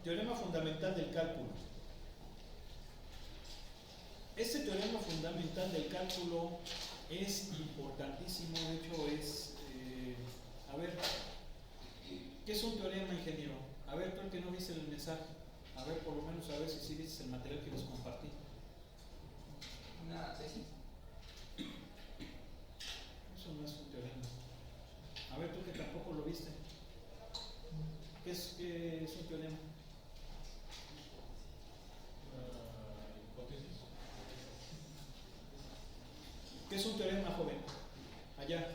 Teorema fundamental del cálculo. Este teorema fundamental del cálculo es importantísimo, de hecho es, a ver, ¿qué es un teorema, ingeniero? A ver, tú el que no viste el mensaje, a ver, por lo menos a ver si sí viste el material que les compartí. Una tesis. Eso no es un teorema. A ver, tú que tampoco lo viste. ¿Qué es un teorema? Hipótesis. ¿Qué es un teorema, joven? Allá.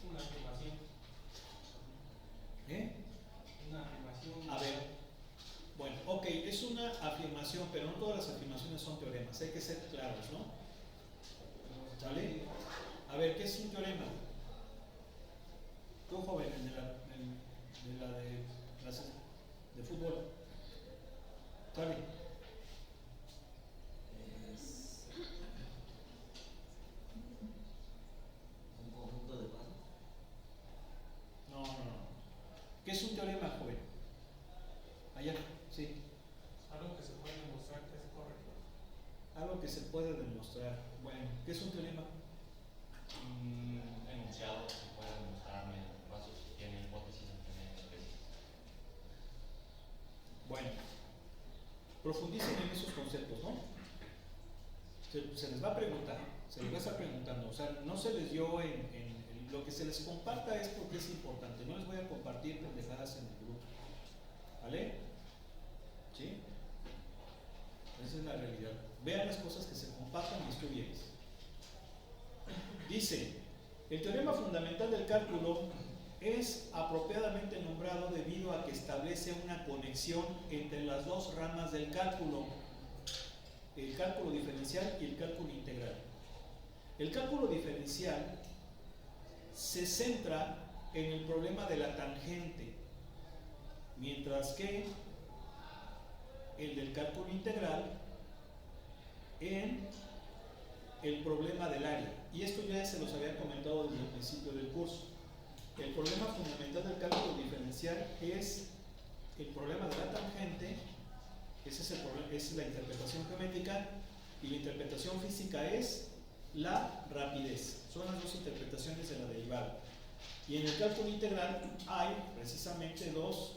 Una afirmación. Una afirmación. A ver. Bueno, ok, es una afirmación, pero no todas las afirmaciones son teoremas, hay que ser claros, ¿no? ¿Sale? A ver, ¿qué es un teorema? Tú, joven, de clases de fútbol. ¿Sale? Es un conjunto de pasos. No. ¿Qué es un teorema, joven? Allá, sí. Algo que se puede demostrar que es correcto. Algo que se puede demostrar. Bueno, ¿qué es un teorema? Un enunciado que se puede demostrar mediante pasos que tiene hipótesis en primera especie. Bueno, profundicen en esos conceptos, ¿no? Se les va a preguntar, se les va a estar preguntando, o sea, no se les dio en lo que se les comparta es porque es importante, no les voy a compartir pendejadas en el grupo, ¿vale? ¿Sí? Esa es la realidad. Vean las cosas que se compartan y estudien. Dice, el teorema fundamental del cálculo es apropiadamente nombrado debido a que establece una conexión entre las dos ramas del cálculo, el cálculo diferencial y el cálculo integral. El cálculo diferencial se centra en el problema de la tangente, mientras que el del cálculo integral en el problema del área. Y esto ya se los había comentado desde el principio del curso. El problema fundamental del cálculo diferencial es el problema de la tangente. Ese es el problema, esa es la interpretación geométrica, y la interpretación física es la rapidez. Son las dos interpretaciones de la derivada. Y en el cálculo integral hay precisamente dos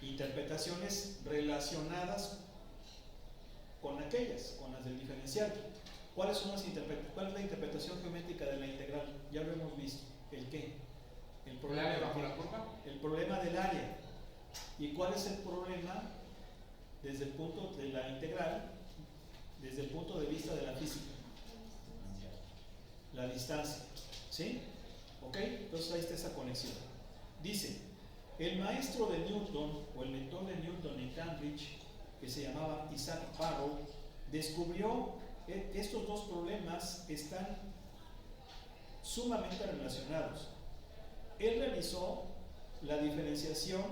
interpretaciones relacionadas con aquellas, con las del diferencial. ¿Cuál es la interpretación geométrica de la integral? Ya lo hemos visto. ¿El qué? El problema, ¿El área bajo la curva? El problema del área. ¿Y cuál es el problema desde el punto de la integral, desde el punto de vista de la física? La distancia. ¿Sí? ¿Ok? Entonces ahí está esa conexión. Dice, el maestro de Newton, o el mentor de Newton en Cambridge, que se llamaba Isaac Barrow, descubrió que estos dos problemas están sumamente relacionados. Él realizó la diferenciación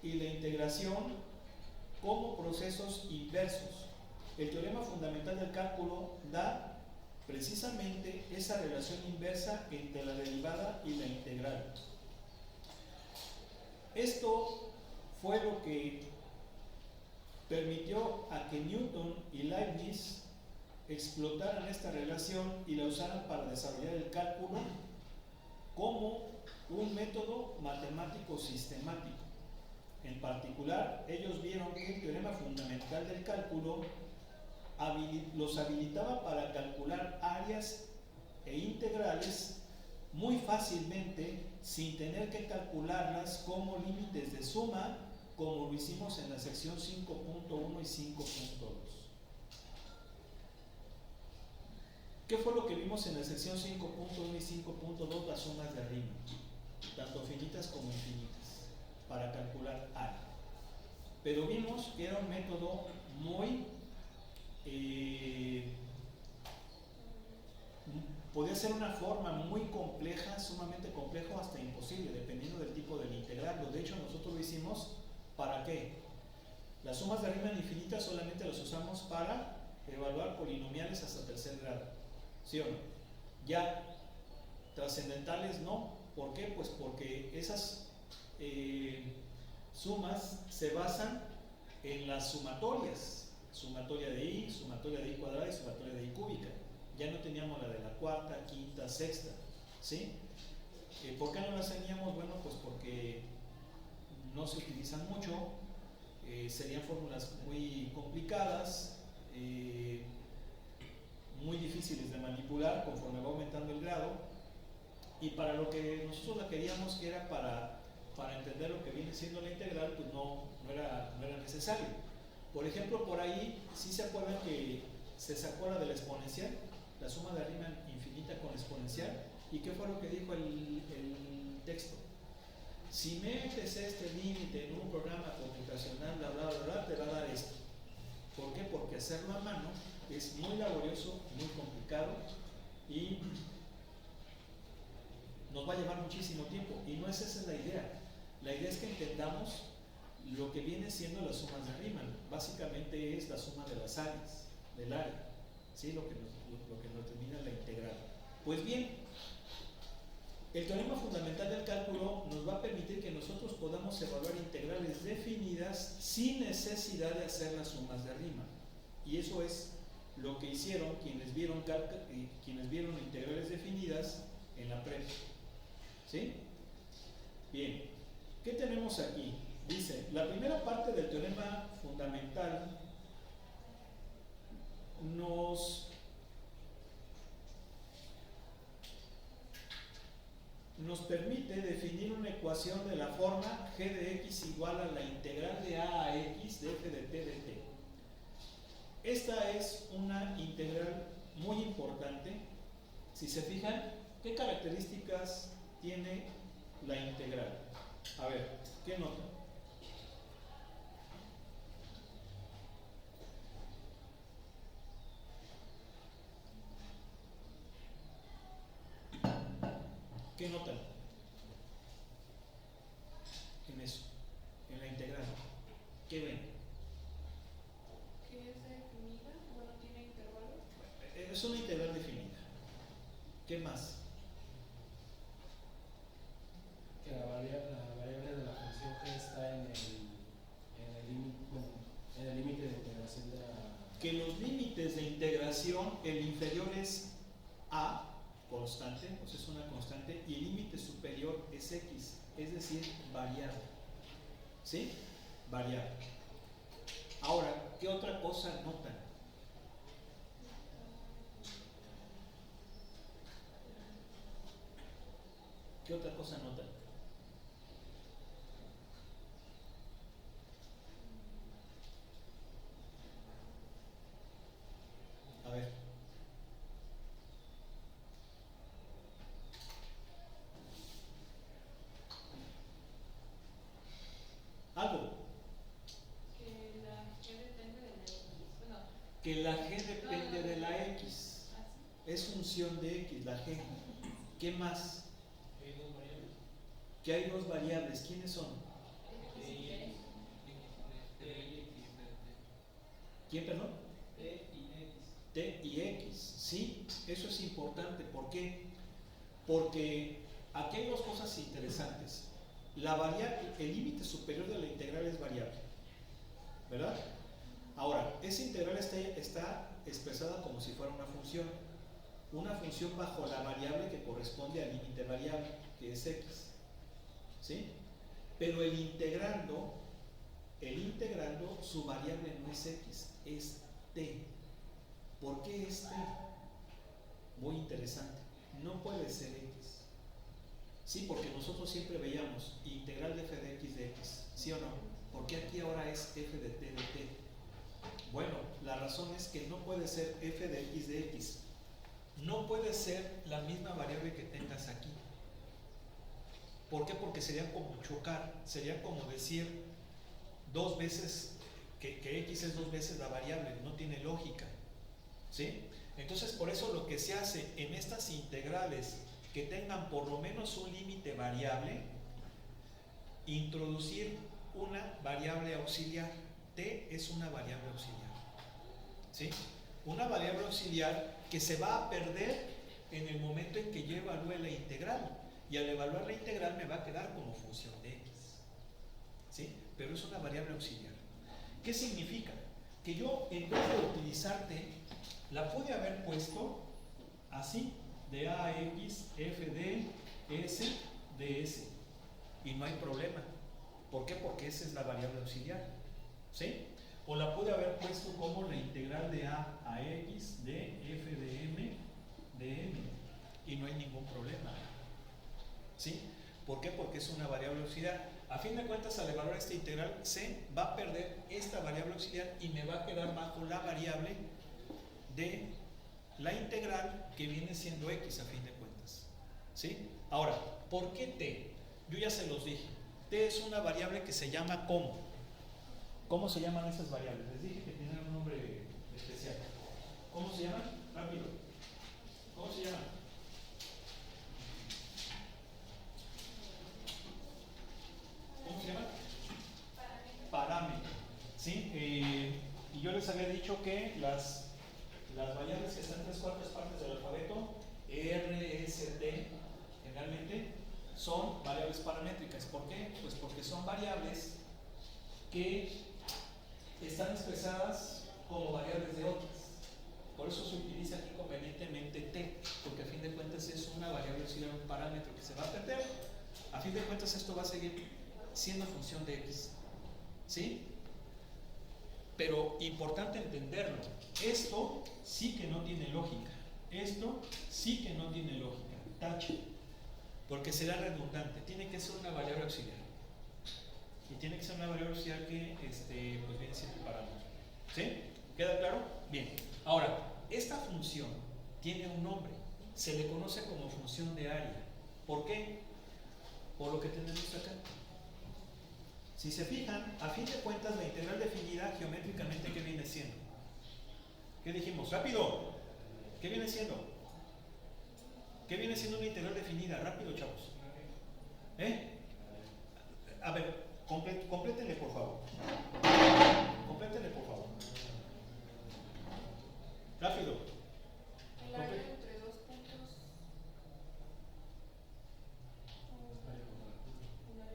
y la integración como procesos inversos. El teorema fundamental del cálculo da precisamente esa relación inversa entre la derivada y la integral. Esto fue lo que permitió a que Newton y Leibniz explotaran esta relación y la usaran para desarrollar el cálculo como un método matemático sistemático. En particular, ellos vieron que el teorema fundamental del cálculo los habilitaba para calcular áreas e integrales muy fácilmente, sin tener que calcularlas como límites de suma, como lo hicimos en la sección 5.1 y 5.2. ¿Qué fue lo que vimos en la sección 5.1 y 5.2? Las sumas de arriba, tanto finitas como infinitas, para calcular área. Pero vimos que era un método muy podía ser una forma muy compleja, sumamente complejo, hasta imposible, dependiendo del tipo del integrarlo. De hecho, nosotros lo hicimos ¿para qué? Las sumas de Riemann infinitas solamente las usamos para evaluar polinomiales hasta tercer grado, ¿sí o no? Ya trascendentales no, ¿Por qué? Pues porque esas sumas se basan en las sumatorias, sumatoria de i cuadrada y sumatoria de i cúbica. Ya no teníamos la de la cuarta, quinta, sexta, ¿sí? ¿Por qué no las teníamos? Bueno, pues porque no se utilizan mucho, serían fórmulas muy complicadas, muy difíciles de manipular conforme va aumentando el grado, y para lo que nosotros la queríamos, que era para entender lo que viene siendo la integral, pues no era necesario. Por ejemplo, por ahí, ¿sí se acuerdan que se sacó la de la exponencial? La suma de Riemann infinita con exponencial. ¿Y qué fue lo que dijo el texto? Si metes este límite en un programa computacional, bla, bla, bla, bla, te va a dar esto. ¿Por qué? Porque hacerlo a mano es muy laborioso, muy complicado y nos va a llevar muchísimo tiempo. Y no es esa la idea. La idea es que entendamos lo que viene siendo las sumas de Riemann. Básicamente es la suma de las áreas del área, ¿sí? Lo que nos determina la integral. Pues bien, el teorema fundamental del cálculo nos va a permitir que nosotros podamos evaluar integrales definidas sin necesidad de hacer las sumas de Riemann. Y eso es lo que hicieron quienes vieron integrales definidas en la prepa. ¿Sí? Bien, ¿qué tenemos aquí? Dice, la primera parte del teorema fundamental nos permite definir una ecuación de la forma g de x igual a la integral de a x de f de t de t. Esta es una integral muy importante. Si se fijan, ¿qué características tiene la integral? A ver, ¿qué notan? ¿Qué notan en eso? En la integral. ¿Qué ven? Que es definida, bueno, tiene intervalos. Es una integral definida. ¿Qué más? Que la variable de la función g está en el límite de integración de la... Que los límites de integración, el inferior es a, constante, o sea, es una constante, y el límite superior es x, es decir, variable. ¿Sí? Variable. Ahora, ¿qué otra cosa notan? ¿Qué otra cosa notan? A ver. Algo. Que la g depende de la x. Bueno, Que la g depende de la x. así. Es función de x, la g. ¿Qué más? Hay dos variables. Que hay dos variables. ¿Quiénes son? X y y. ¿Quién, perdón? T y X. T y x. Sí, eso es importante. ¿Por qué? Porque aquí hay dos cosas interesantes. La variable, el límite superior de la integral es variable, ¿verdad? Ahora, esa integral está expresada como si fuera una función bajo la variable que corresponde al límite variable, que es x, ¿sí? Pero el integrando, su variable no es x, es t. ¿Por qué es t? Muy interesante. No puede ser x. Sí, porque nosotros siempre veíamos integral de f de x, ¿sí o no? ¿Por qué aquí ahora es f de t de t? Bueno, la razón es que no puede ser f de x. No puede ser la misma variable que tengas aquí. ¿Por qué? Porque sería como chocar, sería como decir dos veces que x es dos veces la variable, no tiene lógica, ¿sí? Entonces, por eso lo que se hace en estas integrales que tengan por lo menos un límite variable, introducir una variable auxiliar. T es una variable auxiliar, ¿sí? Una variable auxiliar que se va a perder en el momento en que yo evalúe la integral. y al evaluar la integral me va a quedar como función de x. ¿Sí? Pero es una variable auxiliar. ¿Qué significa? Que yo, en vez de utilizar t, la pude haber puesto así, de a a x f de s de s, y no hay problema. ¿Por qué? Porque esa es la variable auxiliar. ¿Sí? O la pude haber puesto como la integral de a a x de f de m de m, y no hay ningún problema. ¿Sí? ¿Por qué? Porque es una variable auxiliar. A fin de cuentas, al evaluar esta integral, se va a perder esta variable auxiliar y me va a quedar bajo la variable de la integral que viene siendo x a fin de cuentas. ¿Sí? Ahora, ¿por qué t? Yo ya se los dije. T es una variable que se llama ¿cómo? ¿Cómo se llaman esas variables? Les dije que tienen un nombre especial. ¿Cómo se llaman? Rápido. ¿Cómo se llaman? ¿Cómo se llaman? Parámetro. ¿Sí? Y yo les había dicho que las variables que están en 3/4 partes del alfabeto, R, S, T, generalmente son variables paramétricas. ¿Por qué? Pues porque son variables que están expresadas como variables de otras. Por eso se utiliza aquí convenientemente t, porque a fin de cuentas es una variable auxiliar, un parámetro que se va a perder. A fin de cuentas esto va a seguir siendo función de x. ¿Sí? Pero importante entenderlo. Esto sí que no tiene lógica. Esto sí que no tiene lógica. Tache. Porque será redundante. Tiene que ser una variable auxiliar. Y tiene que ser una variable auxiliar que pues viene siendo un parámetro. ¿Sí? ¿Queda claro? Bien. Ahora, esta función tiene un nombre. Se le conoce como función de área. ¿Por qué? Por lo que tenemos acá. Si se fijan, a fin de cuentas la integral definida geométricamente, ¿qué viene siendo? ¿Qué dijimos? ¡Rápido! ¿Qué viene siendo? ¿Qué viene siendo una integral definida? Rápido, chavos. A ver, complétenle por favor. Complétenle por favor. Rápido. El área entre dos puntos.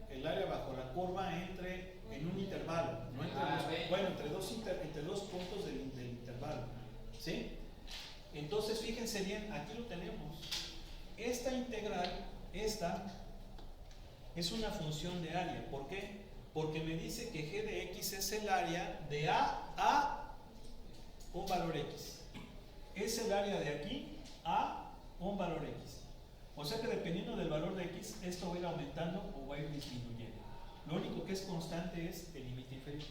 El área bajo la curva en un intervalo, no entre entre dos puntos del intervalo. ¿Sí? Entonces, fíjense bien, aquí lo tenemos. Esta integral, esta es una función de área. ¿Por qué? Porque me dice que g de x es el área de a un valor x. Es el área de aquí a un valor x. O sea que dependiendo del valor de x, esto va a ir aumentando o va a ir disminuyendo. Lo único que es constante es el límite inferior.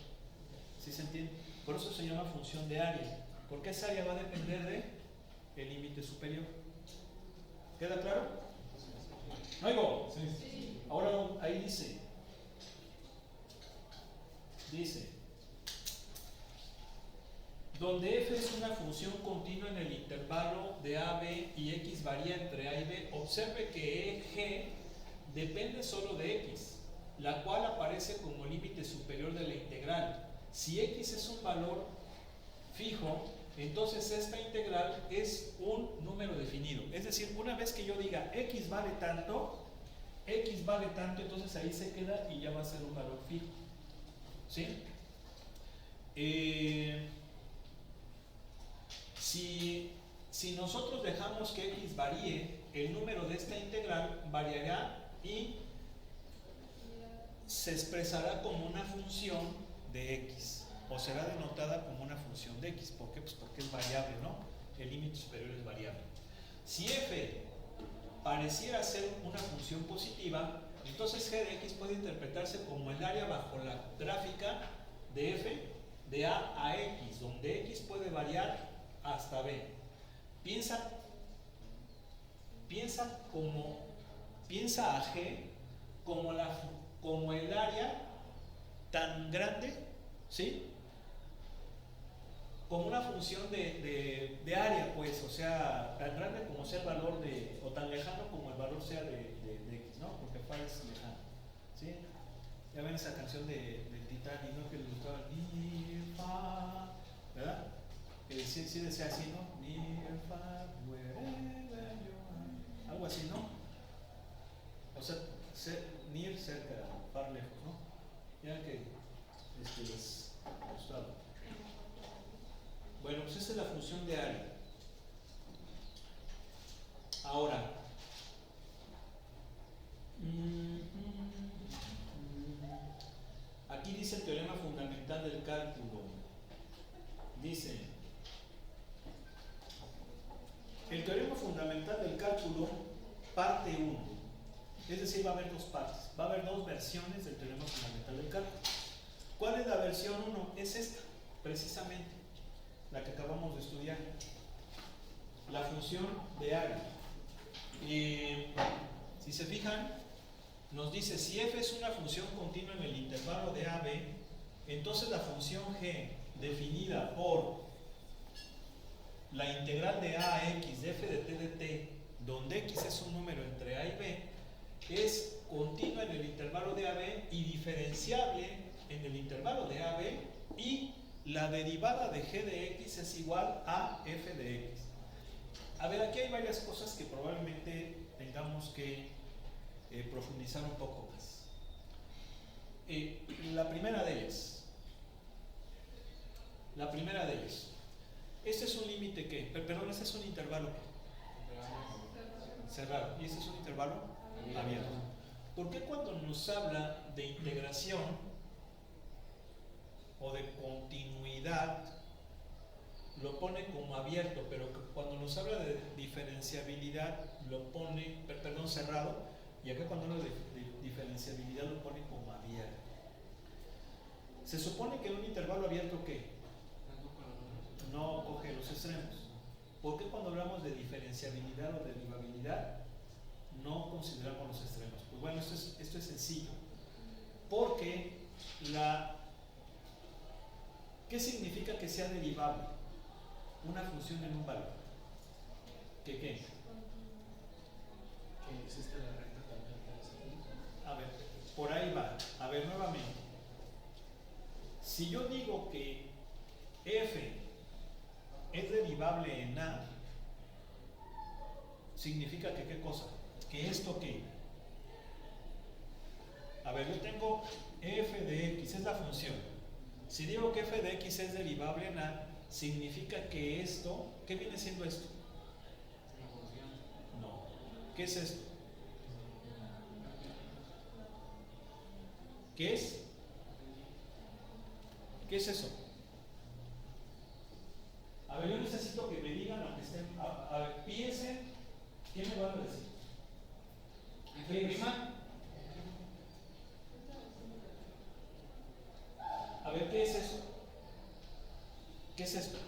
¿Sí se entiende? Por eso se llama función de área. Porque esa área va a depender del límite superior. ¿Queda claro? ¿No oigo? Sí. Ahora ahí dice, donde f es una función continua en el intervalo de a, b y x varía entre a y b, observe que g depende solo de x, la cual aparece como límite superior de la integral. Si x es un valor fijo, entonces esta integral es un número definido. Es decir, una vez que yo diga x vale tanto, entonces ahí se queda y ya va a ser un valor fijo. ¿Sí? Si nosotros dejamos que x varíe, el número de esta integral variará y se expresará como una función de x, o será denotada como una función de x. ¿Por qué? Pues porque es variable, ¿no? El límite superior es variable. Si f pareciera ser una función positiva, entonces g de x puede interpretarse como el área bajo la gráfica de f de a a x, donde x puede variar hasta b. Piensa a g como el área tan grande, ¿sí? Como una función de área, pues, o sea, tan grande como sea el valor o tan lejano como el valor sea de x, ¿no? Porque phi es lejano, ¿sí? Ya ven esa canción del Titanic, ¿no? Que le gustaba ni fa, ¿verdad? Sí decía así, ¿no? Ni fa, wherever you are. Algo así, ¿no? O sea, near, cerca, far, lejos, ¿no? Ya que les ha gustado. Bueno, pues esa es la función de área. Ahora, aquí dice el teorema fundamental del cálculo. Dice, el teorema fundamental del cálculo, parte 1. Es decir, va a haber dos partes. Va a haber dos versiones del teorema fundamental del cálculo. ¿Cuál es la versión 1? Es esta, precisamente, la que acabamos de estudiar. La función de área. Si se fijan, nos dice si f es una función continua en el intervalo de AB, entonces la función g definida por la integral de a a x de f de t de t, donde x es un número entre a y b, es continua en el intervalo de AB y diferenciable en el intervalo de AB, y la derivada de g de x es igual a f de x. A ver, aquí hay varias cosas que probablemente tengamos que profundizar un poco más. La primera de ellas, este es un límite que, perdón, este es un intervalo cerrado, y este es un intervalo abierto. ¿Por qué cuando nos habla de integración o de continuidad lo pone como abierto, pero cuando nos habla de diferenciabilidad lo pone, perdón, cerrado, y acá cuando habla de diferenciabilidad lo pone como abierto? Se supone que en un intervalo abierto, ¿qué? No coge los extremos. ¿Por qué cuando hablamos de diferenciabilidad o derivabilidad no consideramos los extremos? Pues bueno, esto es sencillo. Porque ¿qué significa que sea derivable? Una función en un valor. ¿Qué? Que existe la recta tangente de ese punto. A ver, por ahí va. A ver, nuevamente. Si yo digo que f es derivable en a, significa que ¿qué cosa? Que esto qué. A ver, yo tengo f de x, es la función. Si digo que f de x es derivable en a, significa que esto, ¿qué viene siendo esto? No. ¿Qué es esto? ¿Qué es? ¿Qué es eso? A ver, yo necesito que me digan, aunque estén, a ver, piensen, ¿qué me van a decir? ¿Qué prima? A ver, ¿qué es eso? ¿Qué es esto?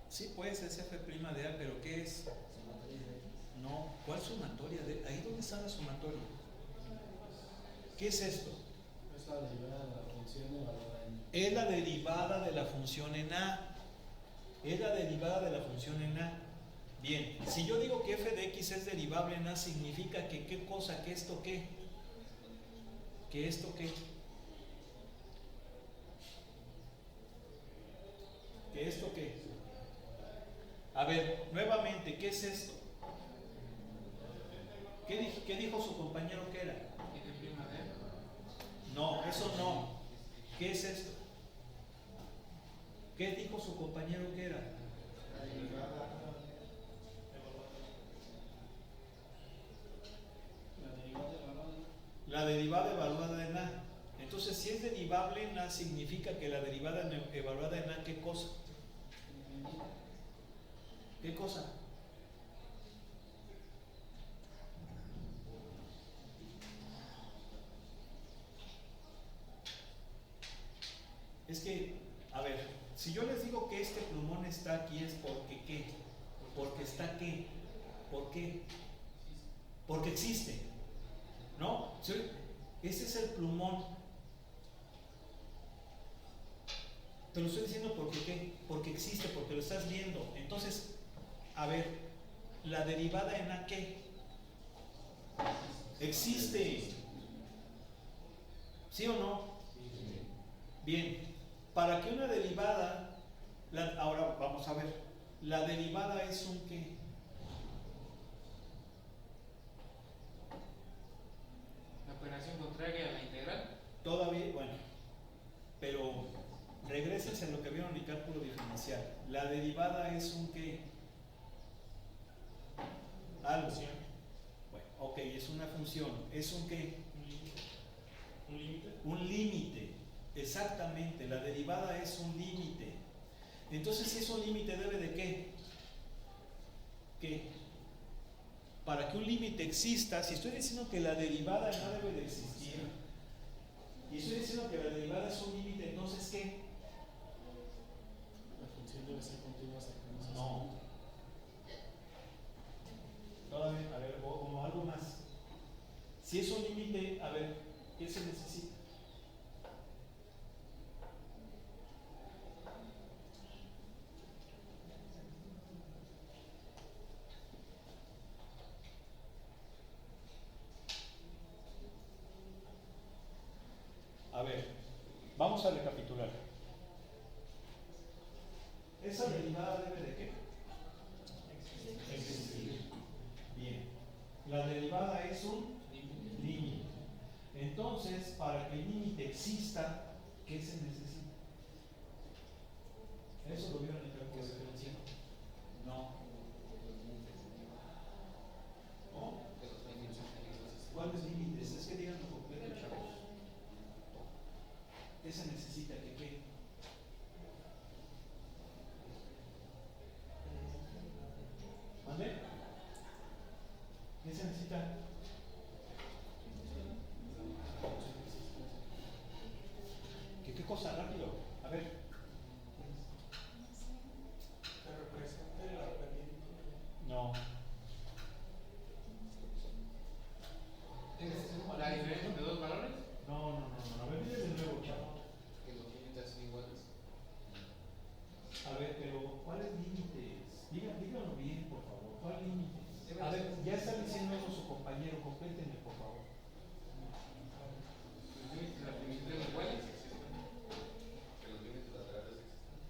Sí, pues es f' de a, pero ¿qué es? No, ¿cuál sumatoria? Ahí donde está la sumatoria. ¿Qué es esto? Es la derivada de la función evaluada en. Es la derivada de la función en a. Es la derivada de la función en a. Bien, si yo digo que f de x es derivable en a, significa que ¿qué cosa? ¿Que esto qué? ¿Que esto qué? ¿Que esto qué? A ver, nuevamente, ¿qué es esto? ¿Qué dijo su compañero que era? No, eso no. ¿Qué es esto? ¿Qué dijo su compañero que era? La derivada evaluada en a. Entonces, si es derivable en a, significa que la derivada evaluada en a, ¿qué cosa? ¿Qué cosa? Es que, a ver, si yo les digo que este plumón está aquí es porque ¿qué? Porque está ¿qué? ¿Por qué? Porque existe, ¿no? ¿Sí? Ese es el plumón. Te lo estoy diciendo porque ¿qué? Porque existe, porque lo estás viendo. Entonces, a ver, ¿la derivada en a qué? Existe. ¿Sí o no? Bien, para que una derivada, ahora vamos a ver, la derivada es un ¿qué? algo. Función. Bueno, ok, es una función. ¿Es un qué? Un límite. Un límite. Un límite. Exactamente, la derivada es un límite. Entonces, si es un límite, ¿debe de qué? ¿Qué? Para que un límite exista, si estoy diciendo que la derivada no debe de existir, y estoy diciendo que la derivada es un límite, entonces ¿qué? La función debe ser continua cercana a No. Todavía, a ver, o como algo más. Si es un límite, a ver, ¿qué se necesita? A ver, vamos a recapitular. ¿Esa derivada debe de qué? Existir. Bien. La derivada es un límite. Entonces, para que el límite exista, ¿qué se necesita? ¿Eso lo vieron en el cálculo diferencial? No. ¿No? ¿Cuáles límites? Es que díganlo completo, chavos. ¿Qué se necesita? ¿Que qué? ¿Mande? ¿Qué se necesita? ¿Qué cosa? Rápido. A ver. Que represente la pendiente. No. ¿La diferencia entre dos valores? No. A ver, dile de nuevo, chavo. Que los límites son iguales. A ver, pero ¿cuáles límites? Díganlo bien, por favor. ¿Cuál límite? A ver, ya está diciendo eso su compañero. Complétenme, por favor. Los límites de la primitiva son iguales. Que los límites laterales existen.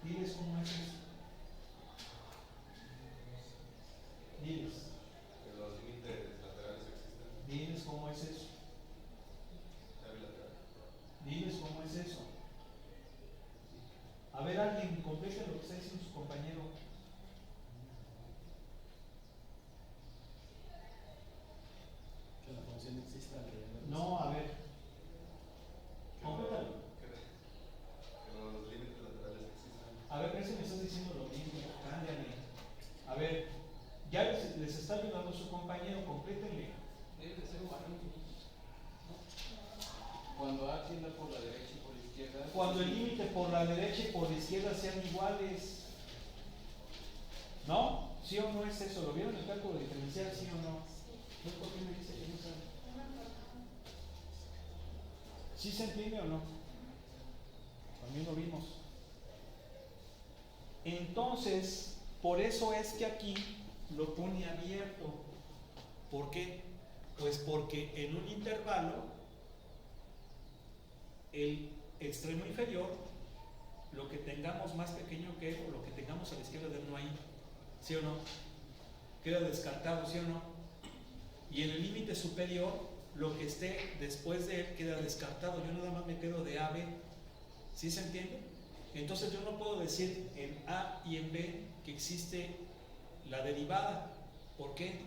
Diles cómo es eso. Diles. Que los límites laterales existen. Diles cómo es eso. La bilateral. Diles cómo es eso. A ver, alguien complete lo que está diciendo su compañero. Que la función exista alrededor. No, a ver. Complétalo. Que los límites laterales existen. A ver, parece que me estás diciendo lo mismo. Cámbiame. A ver, ya les está ayudando su compañero. Complétenle. Debe de ser un valor infinito. Cuando A tienda por la derecha y por la izquierda. Cuando el límite por la derecha y por la izquierda sean iguales. ¿No? ¿Sí o no es eso? ¿Lo vieron en el cálculo diferencial? ¿Sí o no? ¿No? ¿Por qué me dice que no sabe? ¿Sí se entiende o no? También lo vimos. Entonces, por eso es que aquí lo pone abierto. ¿Por qué? Pues porque en un intervalo, el extremo inferior, lo que tengamos más pequeño que él, o lo que tengamos a la izquierda de él no hay, ¿sí o no? Queda descartado, ¿sí o no? Y en el límite superior, lo que esté después de él queda descartado. Yo nada más me quedo de A a B. ¿Sí se entiende? Entonces yo no puedo decir en A y en B que existe la derivada. ¿Por qué?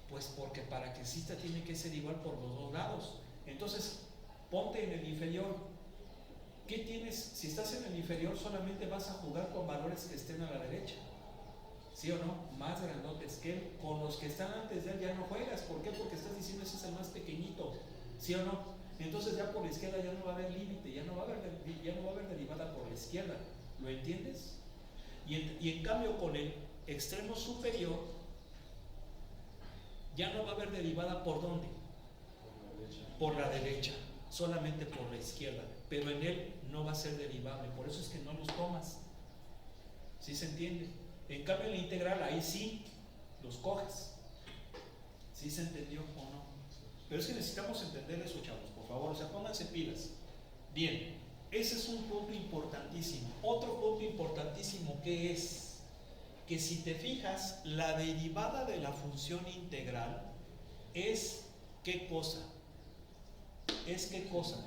Pues porque para que exista tiene que ser igual por los dos lados. Entonces, ponte en el inferior. ¿Qué tienes? Si estás en el inferior, solamente vas a jugar con valores que estén a la derecha. ¿Sí o no? Más grandotes que él. Con los que están antes de él ya no juegas. ¿Por qué? Porque estás diciendo ese es el más pequeñito. ¿Sí o no? Entonces ya por la izquierda ya no va a haber límite, ya no va a haber derivada por la izquierda. ¿Lo entiendes? Y en cambio con el extremo superior ya no va a haber derivada ¿por dónde? Por la derecha, solamente por la izquierda. Pero en él no va a ser derivable, por eso es que no los tomas. ¿Sí se entiende? En cambio en la integral ahí sí los coges. ¿Sí se entendió o no? Pero es que necesitamos entender eso, chavos, por favor, o sea, pónganse pilas. Bien, ese es un punto importantísimo. Otro punto importantísimo que es que si te fijas, la derivada de la función integral es ¿qué cosa? ¿Es qué cosa?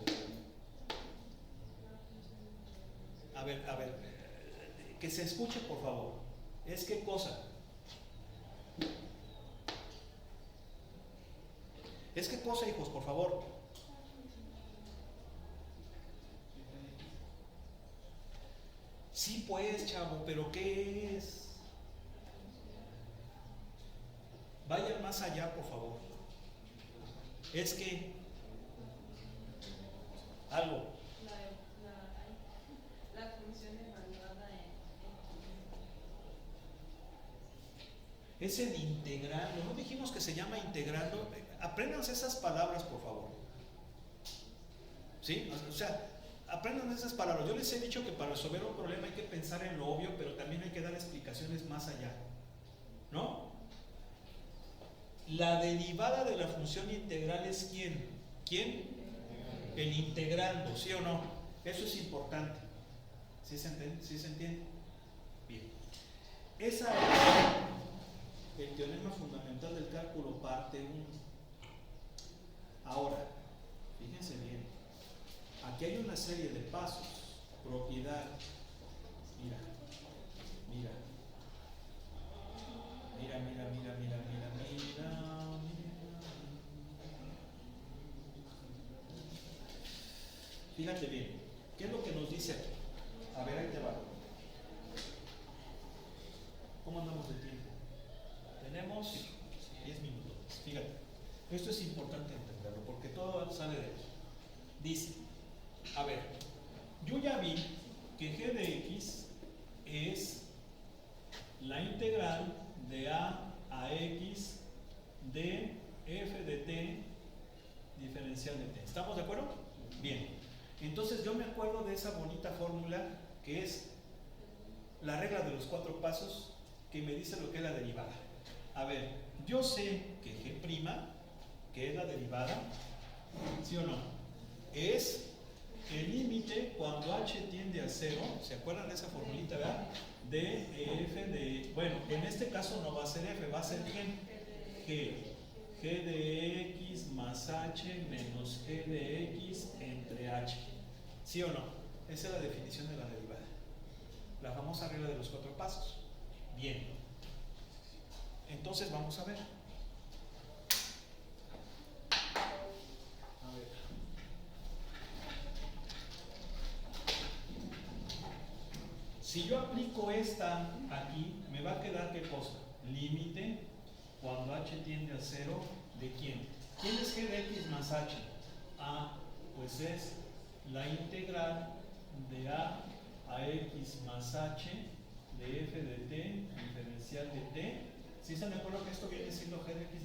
A ver, que se escuche por favor. ¿Es qué cosa? ¿Es qué cosa, hijos, por favor? Sí, pues, chavo, pero ¿qué es? Vayan más allá, por favor. Es que algo. La función evaluada Es el integrando. ¿No dijimos que se llama integrando? Apréndanse esas palabras, por favor. ¿Sí? O sea, aprendan esas palabras. Yo les he dicho que para resolver un problema hay que pensar en lo obvio, pero también hay que dar explicaciones más allá. ¿No? La derivada de la función integral es ¿quién? ¿Quién? El integrando, ¿sí o no? Eso es importante. ¿Sí se entiende? ¿Sí se entiende? Bien. Esa es el teorema fundamental del cálculo parte 1. Ahora, fíjense bien. Aquí hay una serie de pasos. Propiedad. Mira. Mira. Mira, mira, mira, mira, mira, mira. Fíjate bien. ¿Qué es lo que nos dice aquí? A ver, ahí te va. ¿Cómo andamos de tiempo? Tenemos 10 minutos. Fíjate. Esto es importante entenderlo porque todo sale de eso. Dice, a ver, yo ya vi que g de x es la integral de a x de f de t diferencial de t. ¿Estamos de acuerdo? Bien. Entonces yo me acuerdo de esa bonita fórmula que es la regla de los 4 pasos que me dice lo que es la derivada. A ver, yo sé que g', que es la derivada, ¿sí o no? Es el límite cuando h tiende a 0, ¿se acuerdan de esa formulita, verdad? De f de, bueno, en este caso no va a ser f, va a ser ¿quién? G de x más h menos g de x entre h. ¿Sí o no? Esa es la definición de la derivada. La famosa regla de los 4 pasos. Bien. Entonces vamos a ver. A ver. Si yo aplico esta aquí, me va a quedar ¿qué cosa? Límite cuando h tiende a 0, ¿de quién? ¿Quién es g de x más h? Pues es la integral de a x más h de f de t diferencial de t. ¿Sí se me acuerda que esto viene siendo g de x